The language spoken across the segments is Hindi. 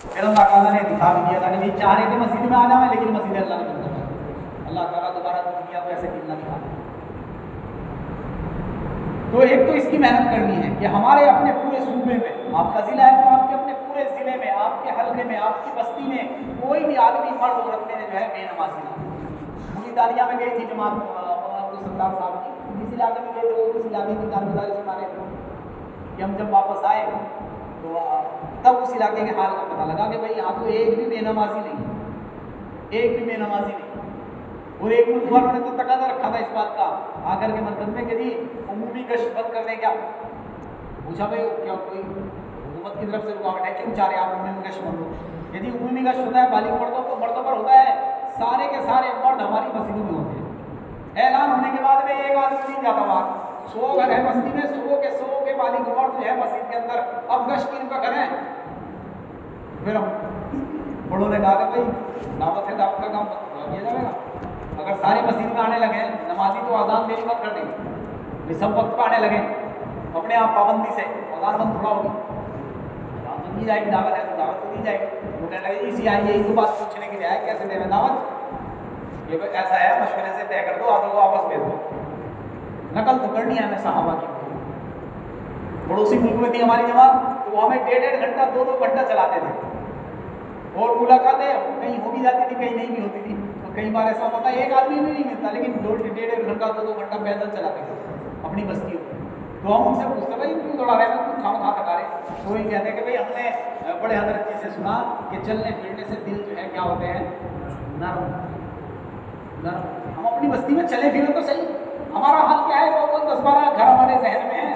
फिर अल्लाह ताला ने दिखा भी दिया था कि नहीं चाह रहे थे मस्जिद में आ जाए, लेकिन मस्जिद अल्लाह ने बंद कर दिया। अल्लाह ताला दोबारा दुनिया को ऐसे दिन ना दिखा। तो एक तो इसकी मेहनत करनी है कि हमारे अपने पूरे सूबे में, आपका ज़िला है तो आपके अपने पूरे ज़िले में, आपके हल्के में, आपकी बस्ती में कोई भी आदमी मर्द औरत में जो है बेनमाजी ना। पूरी दालिया में गई थी जमात सरदार साहब की, जिस इलाके में गए थे वो उस इलाके की कारगुजारी सुना रहे थे कि हम जब वापस आए तो तब उस इलाके के हाल का पता लगा कि भाई यहाँ तो एक भी बेनमाजी नहीं, एक भी बेनमाजी नहीं। और एक मुल्क वालों ने तो तकाजा रखा था इस बात का आकर के मरकज में कि जी उमूमी गश्त बंद करने क्या पूछा, भाई क्या कोई हुकूमत की तरफ से रुकावट है, क्यों चाह रहे आप उमूमी गश्त बंद हो? यदि उमूमी गश्त होता है बालिग मर्दों पर होता है, सारे के सारे मर्द हमारी मस्जिदों में होते हैं। ऐलान होने के बाद में एक आदमी नहीं जाता बाहर, 100 घर है बस्ती में, 100 के बालिग मर्द जो है मस्जिद के अंदर, अब गश्त किन का करें? फिर हम बड़ों ने कहा कि भाई दावत है, दावत का काम किया जाएगा। अगर सारे मस्जिद में आने लगे नमाजी तो आज़ान देनी बंद कर देंगे, सब वक्त पर आने लगे अपने आप पाबंदी से, आज़ान बंद थोड़ा होगी, आज़ान तो दी जाएगी, दावत है तो दावत तो दी जाएगी। तो कहने लगे इसी आई यही तो बात पूछने के लिए आए, कैसे देवे दावत, ये ऐसा है मशवरे से तय कर दो, आधो वापस भेज दो। नकल तो करनी है हमें सहाबा की। पड़ोसी मुल्क में थी हमारी जमात, तो वो हमें 1.5 घंटा 2 घंटा चलाते थे, और मुलाकातें कहीं हो भी जाती थी, कहीं नहीं भी होती थी। तो कई बार ऐसा होता है एक आदमी भी नहीं मिलता, लेकिन 1.5 घंटा 2 घंटा पैदल चलाते थे अपनी बस्तियों में। तो हम उनसे पूछते भाई क्यों दौड़ा रहे हैं, क्यों खाम खा थका रहे? तो वही कहते हैं कि भाई हमने बड़े हजरत जी से सुना कि चलने फिरने से दिल जो है क्या होते हैं, नरम नरम। हम अपनी बस्ती में चले फिरे तो सही, हमारा हाल क्या है, वो 10-12 घर हमारे जहन में है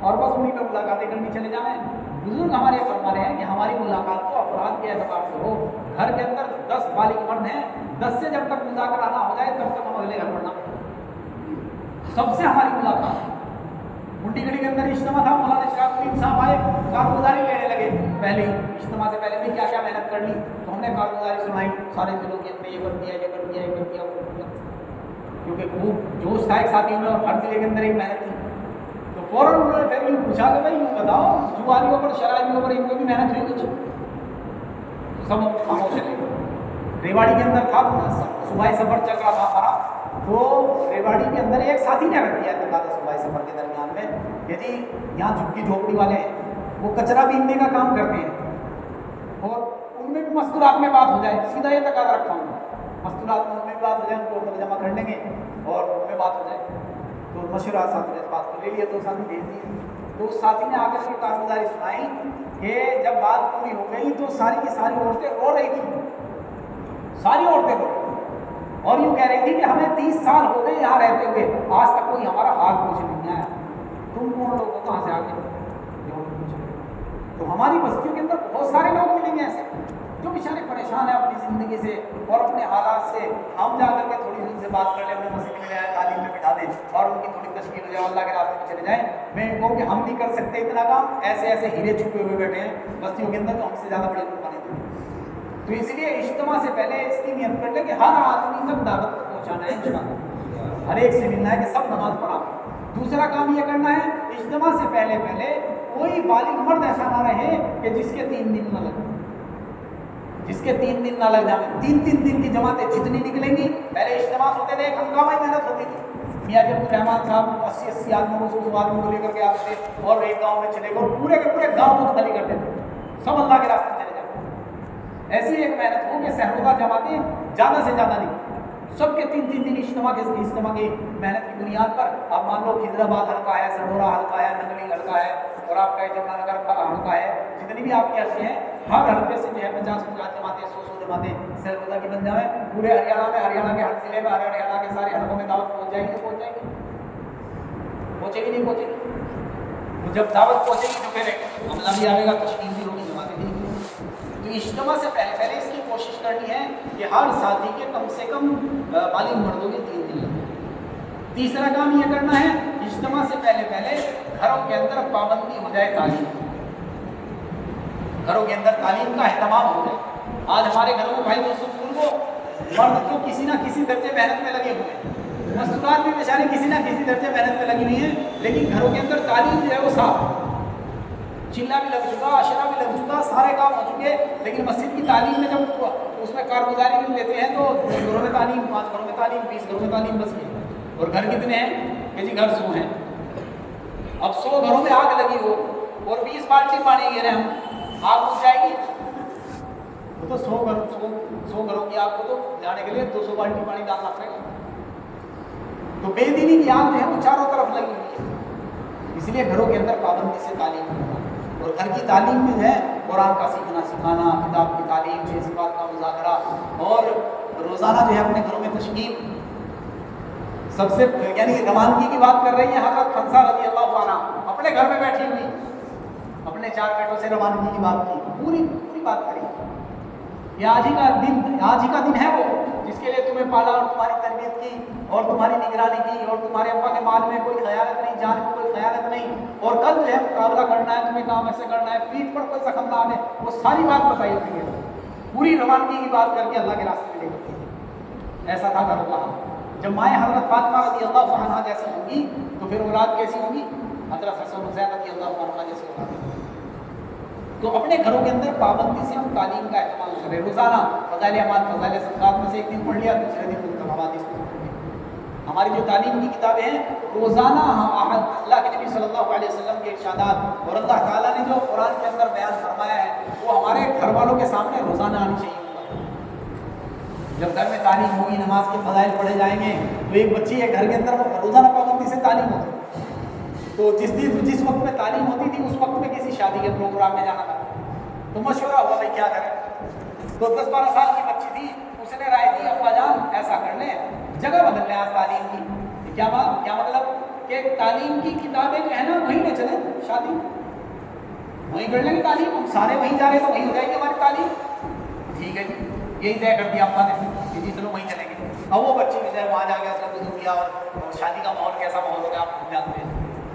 और बस उन्हीं पर मुलाकातें करनी चले जाएँ। बुजुर्ग हमारे फरमा रहे हैं कि हमारी मुलाकात तो अफराद के एतबार से हो, घर के अंदर 10 बालिग मर्द हैं, 10 से जब तक मुज़ाकरा ना हो जाए तब तक हम अगले घर बढ़ना पड़ेगा। सबसे हमारी मुलाकात मुंडीगढ़ी के अंदर इज्तिमा था, मौलाना इशराकुद्दीन साहब आए, कारगुजारी लेने लगे। पहले ही इज्तिमा से पहले भी क्या क्या मेहनत कर ली, तो हमने कारगुजारी सुनाई सारे जिलों के अंदर, ये कर दिया, ये कर दिया, ये कर दिया, वो कर दिया, क्योंकि खूब जोश था एक साथियों में और हर जिले के अंदर एक मेहनत थी। तो फौरन उन्होंने फिर यूँ पूछा कि भाई यूँ बताओ जुआरियों पर, शराबियों पर इनको भी मेहनत हुई कुछ? तो सब खामोश रहे। रेवाड़ी के अंदर था, सुबह सफ़र चल रहा था हमारा, तो रेवाड़ी के अंदर एक साथी ने रख दिया तकादा सुबह सफ़र के दरमियान में, यदि यहाँ झुग्गी झोपड़ी वाले हैं वो कचरा बीनने का काम करते हैं और उनमें भी मस्तूरात में बात हो जाए, सीधा ये तकादा रखा हूँ, मस्तूरात में उनमें बात हो जाए, उनको मतलब जमा कर लेंगे और उनमें बात हो जाए। तो मशूरा साथी ने इस बात को ले लिया, तो साथी भेज दिए। तो उस साथी ने आकर के कारगुजारी सुनाई कि जब बात पूरी हो गई तो सारी की सारी औरतें रो रही थी, सारी औरतें रो रही थी और यूँ कह रही थी कि हमें 30 साल हो गए यहाँ रहते हुए, आज तक कोई हमारा हाल पूछ नहीं आया, तुम कौन लोग हो, कहाँ से आ गए? तो हमारी बस्तियों के अंदर बहुत सारे लोग मिलेंगे ऐसे जो बेचारे परेशान है अपनी ज़िंदगी से और अपने हालात से। हम जा करके थोड़ी उनसे बात कर लें, उन्हें मस्जिद में जाए, तालीम में बिठा दें और उनकी थोड़ी तशकील हो जाए, अल्लाह के रास्ते में चले जाएँ। मैं इनको कि हम नहीं कर सकते इतना काम, ऐसे ऐसे हीरे छुपे हुए बैठे हैं बस्तियों के अंदर, तो हमसे ज़्यादा बड़े कुर्बानी दें। तो इसलिए इज्तिमा से पहले इसकी नियत कर ले कि हर आदमी तक दावत पहुँचाना है, इंशाअल्लाह हर एक से मिलना है कि सब नमाज पढ़ा। दूसरा काम ये करना है, इज्तिमा से पहले कोई बालिग मर्द ऐसा ना रहे कि जिसके 3 दिन न लगे, जिसके 3 दिन ना लग जाए। 3-3 दिन की जमातें जितनी निकलेंगी, पहले इज्तिमा होते थे, एक हंगामा ही मेहनत होती थी। मियाँ जब रहमान साहब 80-80 आदमियों को 100 आदमियों को लेकर के आते थे और एक गाँव में चले गए और पूरे के पूरे गाँव को खाली कर देते, सब अल्लाह के रास्ते में चले जाते। ऐसी एक मेहनत हो कि सहरोदा जमातें ज़्यादा से ज़्यादा नहीं, सबके 3-3 दिन इज्तिमा की मेहनत की बुनियाद पर। अब मान लो खिजराबाद हल्का है, सडोरा हल्का है, नगली हल्का है और आपका जमुनानगर हल्का है, जितनी भी आपकी हल्के हैं, हर हल्के से जो है 50-50 जमातें, 100-100 जमातें सहरोदा की बन जाए। पूरे हरियाणा में, हरियाणा के हर जिले में, हरियाणा के सारे हल्कों में दावत पहुँच जाएगी, तो पहुँच जाएगी, पहुँचेगी नहीं पहुँचेगी। तो जब दावत पहुँचेगी तो फिर हमला भी आएगा, तशकील भी होगी, जमातें भी। तो इज्तिमा से पहले इसकी कोशिश करनी है कि हर साथी के कम से कम बालिग मर्दों के 3 दिन लगे। तीसरा काम ये करना है, इज्तिमा से पहले घरों के अंदर पाबंदी हो जाए तालीम, घरों के अंदर तालीम का एहतमाम हो जाए। आज हमारे घरों में भाई दोस्तों बुजुर्गों, मर्द तो किसी ना किसी दर्जे मेहनत में लगे हुए हैं, मस्तूरात भी बेचारे किसी ना किसी दर्जे मेहनत में लगी हुई हैं, लेकिन घरों के अंदर तालीम जो है वो साफ, चिल्ला भी लग चुका, अशरा भी लग चुका, सारे काम हो चुके। होंगे, लेकिन मस्जिद की तालीम में जब उसमें कारगुजारी लेते हैं तो 10 घरों में तालीम, 5 घरों में तालीम, 20 घरों में तालीम बस गई। और घर कितने हैं कि जी घर 100 हैं। अब 100 घरों में आग लगी हो और 20 बाल्टी पानी गिरे हम, आग बुझ जाएगी? तो 100 घरों की आग को तो जाने के लिए 200 बाल्टी पानी डालना पड़ेगा। तो बेदीनी की आग जो है वो चारों तरफ लगी हुई है। इसलिए घरों के अंदर पाबंदी से तालीम होना, और घर की तालीम में है कुरान का सीखना सिखाना, किताब की तालीम, छह सिफात का मुज़ाकरा, और रोज़ाना जो है अपने घरों में तशकील। सबसे यानी रवानगी की बात कर रही है हज़रत खंसा रज़ी अल्लाह अन्हा, अपने घर में बैठी हुई अपने 4 बेटों से रवानगी की बात की, पूरी बात करी। ये आज ही का दिन है वो जिसके लिए तुम्हें पाला और तुम्हारी तरबियत की और तुम्हारी निगरानी की, और तुम्हारे अब्बा के माल में कोई खयानत नहीं, जान में कोई खयानत नहीं, और कल जो है मुकाबला करना है, तुम्हें काम ऐसे करना है, पीठ पर कोई जख्म ना आने, वो सारी बात बताई हुई है। पूरी रवानगी की बात करके अल्लाह के रास्ते में लेकर ऐसा था करूँगा। जब माए हज़रत फातिमा रज़ी अल्लाह अन्हा जैसी होंगी तो फिर औलाद कैसी होगी? हज़रत हसन हुसैन रज़ी अल्लाह अन्हा जैसी औलाद। तो अपने घरों के अंदर पाबंदी से हम तालीम का इस्तेमाल करें। रोज़ाना फ़ज़ाइल अमाल, फ़ज़ाइल सदक़ात में से एक दिन पढ़ लिया, दूसरे दिन मुल्तज़म हवादीस पढ़ लिया। हमारी जो तालीम की किताबें हैं, रोज़ाना हम अल्लाह के नबी सल्लल्लाहु अलैहि वसल्लम के इरशादात और अल्लाह ताला ने जो कुरान के अंदर बयान फरमाया है वो हमारे घर वालों के सामने रोज़ाना आनी चाहिए। जब घर में तालीम होगी, नमाज के फ़ज़ाइल पढ़े जाएंगे, तो एक बच्ची है घर के अंदर रोज़ाना पाबंदी से तालीम होती। तो जिस वक्त में तालीम होती थी उस वक्त में किसी शादी के प्रोग्राम में जाना था तो मशवरा हुआ भाई क्या करें। तो 10-12 साल की बच्ची थी, उसने राय दी अब्बा जान ऐसा कर लें, जगह बदल लें आज तालीम की। क्या मतलब कि तालीम की किताबें जो है ना वहीं ले चलें, शादी वहीं कर लेंगे तालीम, हम सारे वहीं जा रहे हैं तो वहीं हो जाएगी हमारी तालीम। ठीक है जी, यही तय कर दिया अब्बा ने कि जी चलो वहीं चलेंगे। अब वो बच्ची जो है वहाँ जा गया, उसने वज़ू किया और शादी का माहौल कैसा माहौल हो गया आप भूल जाते हैं।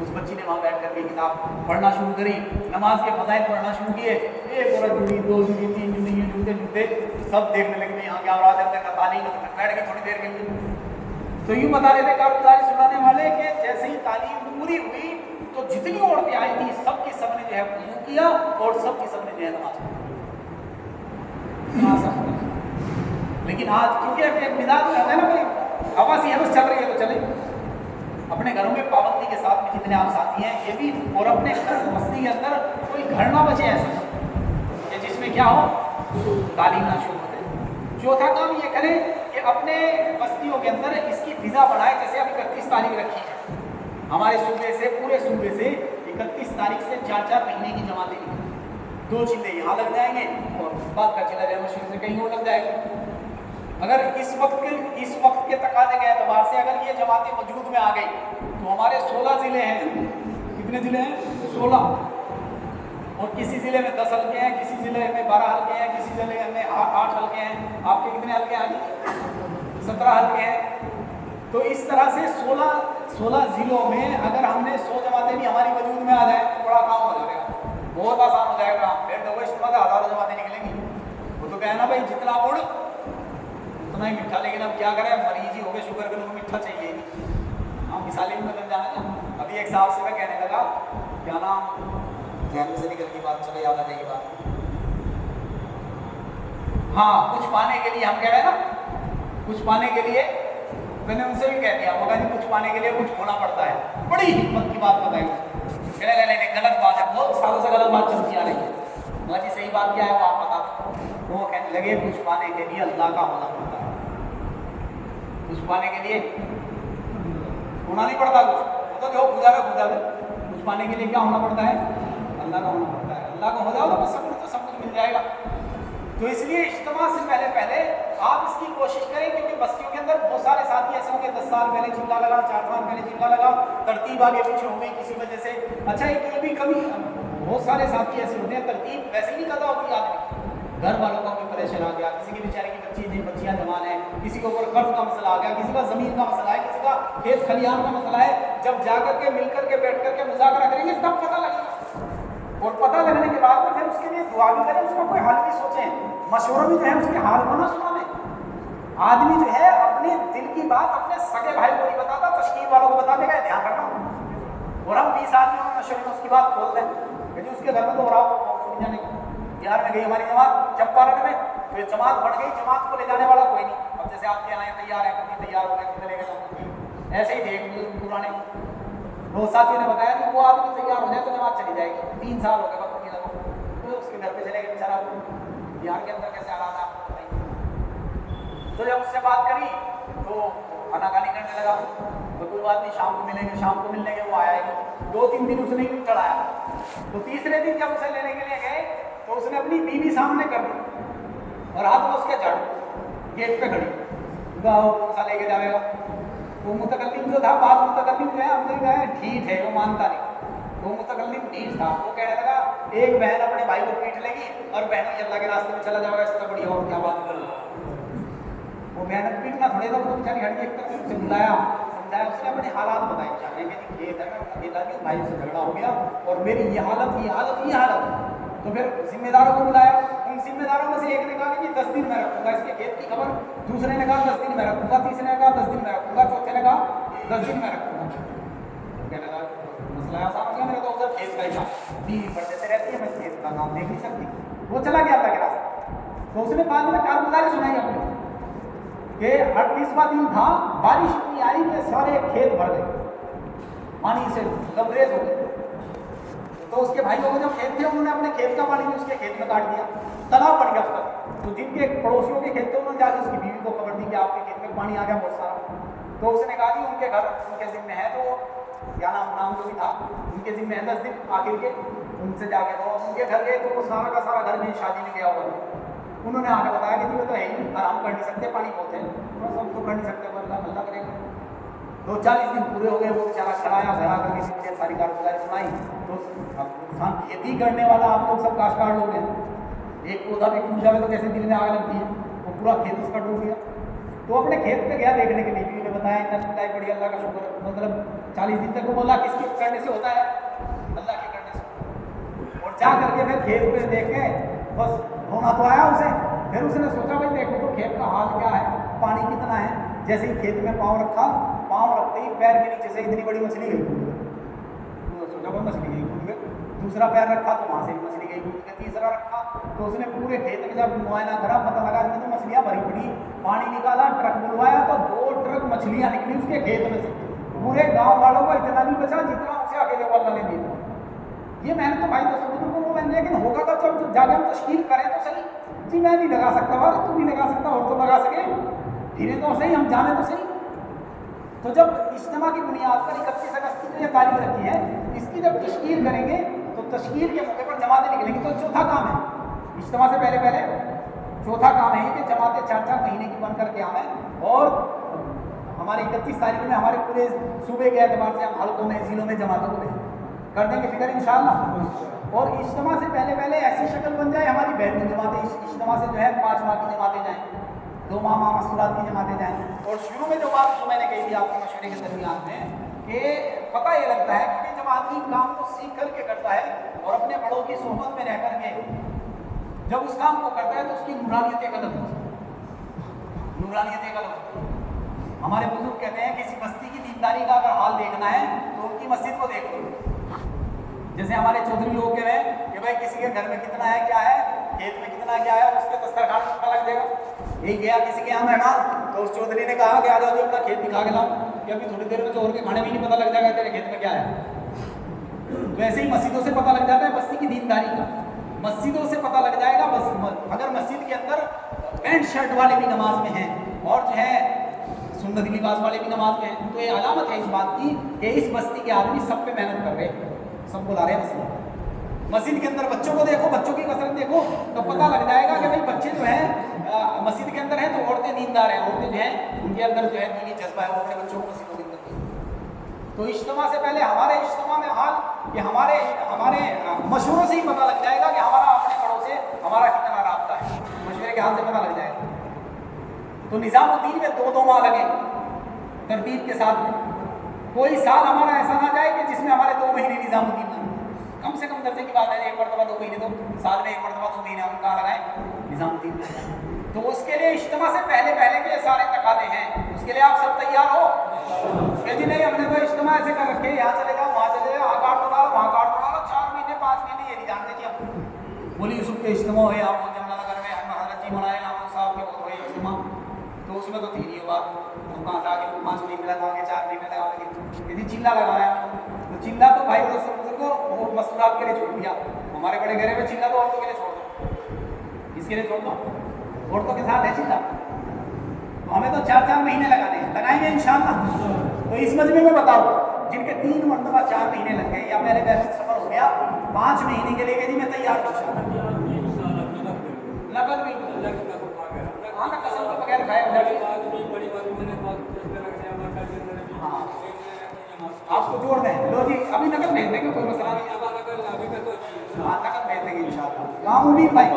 उस बच्ची ने वहाँ बैठ करके किताब पढ़ना शुरू करी, नमाज के फ़ज़ाइल पढ़ना शुरू किए, एक औरत जुड़ी, 2 जुड़ी, 3 जुड़ी, ये जुड़ते सब देखने लगे भाई यहाँ क्या हो रहा है, तालीम बैठ गई थोड़ी देर के लिए। तो यूँ बता रहे थे कारगुजारी सुनाने वाले कि जैसे ही तालीम पूरी हुई तो जितनी औरतें आई थी सबकी सब ने जो है वज़ू किया और सबकी सब ने जो है नमाज पढ़ी। लेकिन आज क्योंकि एक मिजाज है ना भाई, हवा सी है बस चल रही है तो चले। अपने घरों में पाबंदी के साथ में जितने आप साथी हैं ये भी, और अपने घर बस्ती के अंदर कोई घर ना बचे ऐसा कि जिसमें क्या हो तालीम ना शुरू हो जाए। चौथा काम ये करें कि अपने बस्तियों के अंदर इसकी फिजा बढ़ाए। जैसे अभी 31 तारीख रखी है हमारे सूबे से, पूरे सूबे से 31 तारीख से 4-4 महीने की जमातें निकली, 2 जिले यहाँ लग जाएंगे और बाद का जिला जय मशीन से कहीं और लग जाएगा। अगर इस वक्त के तकाजे के एतबार से अगर ये जमातें वजूद में आ गई तो हमारे 16 ज़िले हैं। कितने ज़िले हैं? 16। और किसी ज़िले में 10 हल्के हैं, किसी ज़िले में 12 हल्के हैं, किसी ज़िले में 8 हल्के हैं। आपके कितने हल्के हैं? 17 हल्के हैं। तो इस तरह से 16 ज़िलों में अगर हमने 100 जमातें भी हमारी वजूद में आ जाए तो बड़ा काम हो जाएगा, बहुत आसान हो जाएगा। फिर तो इस्तेमाल हज़ारों जमातें निकलेंगी। वो तो कहना भाई जितना गुड़ उतना ही मीठा, लेकिन अब क्या करें, मरीज ही हो गए शुगर के, उनको मीठा चाहिए नहीं। हाँ मिसाल में बदल जाना ना। अभी एक साहब से मैं कहने लगा, क्या नाम ध्यान से निकल की बात, चलो याद आ जाएगी बात। हाँ, कुछ पाने के लिए हम कह रहे हैं ना, कुछ पाने के लिए मैंने उनसे भी कह दिया, मगर कुछ पाने के लिए कुछ खोना पड़ता है। बड़ी हिम्मत की बात बताई, नहीं गलत बात है, बहुत सालों से गलत बात चलती आ रही है। मगर जी सही बात क्या है वो आप बता दो। वो कहने लगे कुछ पाने के लिए अल्लाह का होना पड़ता है। कुछ पाने के लिए होना नहीं पड़ता कुछ, वो तो जो खुदा में कुछ पाने के लिए क्या होना पड़ता है? अल्लाह का होना पड़ता है। अल्लाह का हो जाओ तो सब कुछ मिल जाएगा। तो इसलिए इज्तिमा से पहले आप इसकी कोशिश करें, क्योंकि बस्तियों के अंदर बहुत सारे साथी ऐसे होंगे 10 साल पहले चिल्ला लगा, 4 साल पहले चिल्ला लगा, तरतीब आगे पीछे हो गई किसी वजह से। अच्छा एक ये भी कभी बहुत सारे साथी ऐसे होते हैं तरतीब वैसे ही कदा होती है आदमी, घर वालों का कोई परेशान आ गया, किसी की बेचारे की बच्चियाँ जवान हैं, किसी के ऊपर कर्ज का मसला आ गया, किसी का ज़मीन का मसला है, किसी का खेत खलियान का मसला है। जब जा करके मिल करके बैठ करके मुज़ाकरा करेंगे तब पता लगेगा, और पता लगने के बाद में फिर उसके लिए दुआ भी करें, उसका कोई हल भी सोचें, मशवरा भी जो है उसके हाल को ना सुना दें। आदमी जो है अपने दिल की बात अपने सगे भाई को नहीं बताता, तशकील वालों को बता देगा, ध्यान रखना। और हम 20 आदमियों में मशवरे में उसकी बात खोल दें कि उसके घर में तो हो रहा हो जाने का, बिहार में गई हमारी जमात चंपारण में, तो ये जमात बढ़ गई, जमात को ले जाने वाला कोई नहीं। अब जैसे आपके यहाँ तैयार है, कभी तैयार हो गए, चले गए, ऐसे ही थे पुराने। दो साथियों ने बताया कि वो आदमी तैयार हो जाए तो जमात चली जाएगी। 3 साल हो गए बकरी लगो, तो उसके घर पे चले गए बेचारा। बिहार के अंदर कैसे हालात आपको बताइए। तो जब उससे बात करी तो आनाकानी करने लगा, तो कोई बात नहीं, शाम को मिलेंगे, शाम को मिलने के वो आया ही 2-3 दिन उसने ही चढ़ाया। तो तीसरे दिन जब उसे लेने के लिए गए तो उसने अपनी बीवी सामने कर दी और हाथ में उसके झाड़ू गेट पे खड़ी, कौन सा लेके जाएगा। वो मुतकल्लिम जो था, बात मुतकल्लिम जो है, हम तो गए ठीक है, वो मानता नहीं। वो मुतकल्लिम ढीठ था, वो कहने लगा एक बहन अपने भाई को पीट लेगी और बहनों अल्लाह के रास्ते में चला जाएगा, इससे बढ़िया और क्या बात कर लो। वो बहन पीटना थोड़े था, वो बेचारी हट के उसे बुलाया, समझाया, उसने अपने हालात बताए। बेचारे मेरी खेत है, मैं अकेला नहीं, भाई से झगड़ा हो गया और मेरी ये हालत, ये हालत, ये हालत। तो फिर जिम्मेदारों को बुलाया, उन जिम्मेदारों में से एक ने कहा कि 10 दिन में रखूंगा इसके खेत की खबर, दूसरे ने कहा 10 दिन में रखूंगा, तीसरे ने कहा 10 दिन में रखूंगा, चौथे ने कहा 10 दिन में रखूंगा। कहने लगा मसला आसान हो गया, मेरे तो उधर खेत का ही था, बीवी पढ़ते रहती है, मैं खेत का काम देख नहीं सकती। वो चला गया अल्लाह के रास्ते। तो उसने बाद में कारगुजारी सुनाई अपनी कि 38वां दिन था, बारिश इतनी आई कि सारे खेत भर गए, पानी से लबरेज हो गए। तो उसके भाइयों को जो खेत थे उन्होंने अपने खेत का पानी भी उसके खेत में काट दिया, तालाब बन गया उसका। तो जिनके पड़ोसियों के खेत थे उन्होंने जाकर उसकी बीवी को खबर दी कि आपके खेत में पानी आ गया बहुत सारा। तो उसने कहा कि उनके घर उनके जिम्मे है, तो क्या नाम जो भी था, उनके जिम्मे है 10 दिन आखिर के, उनसे जाके तो उनके घर गए तो वो सारा का सारा घर में शादी में गया हुआ। उन्होंने आगे बताया कि वो तो है ही, आराम कर नहीं सकते, पानी बहुत है, बस हम तो कर नहीं सकते, अल्लाह करेगा। तो 40 दिन पूरे हो गए, वो बेचारा खड़ाया, घर आकर किसी ने सारी कारगुजारी सुनाई। तो अब इंसान खेती करने वाला, आप लोग सब काश्तकार लोग हैं, एक पौधा भी टूट जाए तो कैसे दिल में आग लगती है, वो पूरा खेत उसका डूब गया। तो अपने खेत पे गया देखने के लिए, बीवी ने बताया बड़ी अल्लाह का शुक्र, मतलब 40 दिन तक वो बोला किसके करने से होता है, अल्लाह के करने से। और जा करके फिर खेत पे देखे, बस रोना तो आया उसे। फिर उसने सोचा भाई देखो तो खेत का हाल क्या है, पानी कितना है। जैसे ही खेत में पाँव रखा, पाँव रखते ही पैर के नीचे से इतनी बड़ी मछली गई कूद गई। तो सोचा भाई मछली गई कूद गई। दूसरा पैर रखा तो वहाँ से भी मछली गई कूद गई। तीसरा रखा तो उसने पूरे खेत में जब मुआयना करा, पता लगा इसमें तो मछलियाँ भरी पड़ी। पानी निकाला, ट्रक बुलवाया तो 2 ट्रक मछलियाँ निकली उसके खेत में से। पूरे गाँव वालों को इतना नहीं बचा जितना उसे अकेले वाला ने दिया। ये मैंने तो भाई तो समुद्र को वो मैंने, लेकिन होगा तो जब जाके हम तश्कील करें तो सही। जी मैं नहीं लगा सकता, और तू भी लगा सकता, और तो लगा सके, धीरे तो सही, हम जाने तो सही। तो जब इज्तिमा की बुनियाद पर 31 अगस्त की जो तारीख रखी है, इसकी जब तश्कील करेंगे तो तश्कील के मौके पर जमातें निकलेंगी। तो चौथा काम है, इज्तिमा से पहले चौथा काम है कि जमातें 4-4 महीने की बन करके आवें। और हमारी 31 तारीख में हमारे पूरे सूबे के एतबार से हम हल्कों में, जिलों में जमातों को भेज कर देंगे फिक्र इंशाअल्लाह। और इज्तिमा से पहले ऐसी शक्ल बन जाए हमारी बैठनी जमातें, इज्तिमा से जो है 5 माह की जमातें जाएँ, 2 माह मसूरात की जमातें जाएँ। और शुरू में जो बात जो मैंने कही थी आपके मशवरे के दरमियान में, कि पता ये लगता है कि जमाती काम को सीख करके करता है और अपने बड़ों की सोहबत में रह करके जब उस काम को करता है तो उसकी नूरानियत एक अलग होती है, नूरानियत एक अलग होती है। हमारे बुजुर्ग कहते हैं किसी बस्ती की दीनदारी का अगर हाल देखना है तो उनकी मस्जिद को देख लो। जैसे हमारे चौधरी लोग कह रहे हैं कि भाई किसी के घर में कितना है, क्या है, खेत में कितना क्या है, उसके दस्तरखान में पता लग जाएगा। यही गया किसी के यहाँ मेहमान, तो उस चौधरी ने कहा कि आ जाओ, अपना खेत दिखा के लाओ, कि अभी थोड़ी देर में तो और के खाने में नहीं पता लग जाएगा तेरे खेत में क्या है। तो ऐसे ही मस्जिदों से पता लग जाता है बस्ती की दीनदारी का, मस्जिदों से पता लग जाएगा। बस अगर मस्जिद के अंदर पैंट शर्ट वाले भी नमाज में हैं और जो है सुन्नती लिबास वाले भी नमाज में हैं, तो ये अलामत है इस बात की कि इस बस्ती के आदमी सब पे मेहनत कर रहे हैं, सब बुला रहे हैं मस्जिद के अंदर। बच्चों को देखो, बच्चों की कसरत देखो, तो पता लग जाएगा कि भाई बच्चे जो हैं मस्जिद के अंदर हैं तो औरतें दीनदार हैं, औरतें जो हैं उनके अंदर जो है दीनी जज्बा है, वो अपने बच्चों को मस्जिदों के अंदर। तो इज्तिमा से पहले हमारे इज्तिमा में हाल कि हमारे मशवरों से ही पता लग जाएगा कि हमारा अपने बड़ों से हमारा कितना राब्ता है, मशवरे के हाल से पता लग जाएगा। तो निज़ामुद्दीन में 2-2 माह लगे तरतीब के साथ में। कोई साल हमारा ऐसा ना जाए कि जिसमें हमारे 2 महीने निज़ामुद्दीन ना, कम से कम दर्जे की बात है, 1 मरतबा 2 महीने, तो साल में 1 मरतबा 2 महीने हम कहाँ लगाएं, निज़ामुद्दीन में। तो उसके लिए इज्तिमा से पहले के सारे तकादे हैं, उसके लिए आप सब तैयार हो कि जी नहीं हमने तो इज्तिमा ऐसे कर रखे, यहाँ चले जाओ, वहाँ चले जाओ, काट उड़ा लो, वहाँ काट उड़ा लो, 4 महीने 5 महीने, ये नहीं जानते जी हम बोली यूसुफ के इज्तिमा हुए आप जमुनानगर में हजरत जी मौलाना नाम साहब के बहुत हुए इज्तिमा, तो उसमें तो थी नहीं बात, तो कहाँ था कि 5 महीने लगाओगे 4 महीने लगाओगे, यदि चिल्ला लगाया तो चिल्ला तो भाई को वो मसरूरात के लिए छोड़ दिया, हमारे बड़े घरे में चिल्ला तो औरतों के लिए छोड़ दो, इसके लिए छोड़ दो, औरतों के साथ है चिल्ला, तो हमें तो 4-4 महीने लगाने हैं, लगाएंगे इंशाअल्लाह। तो इस मजमे में बताओ जिनके 3 मरतबा 4 महीने लग गए या पहले वैसे सफर हो गया 5 महीने के लिए कि जी मैं तैयार हूँ नकद बिल्कुल हाँ ना कसम के बगैर खाए हाँ आपको जोड़ दें, लो जी अभी नकद भेज देंगे, कोई मसला नहीं, हाँ नकद भेज देंगे इंशाअल्लाह। हाँ मुबीन भाई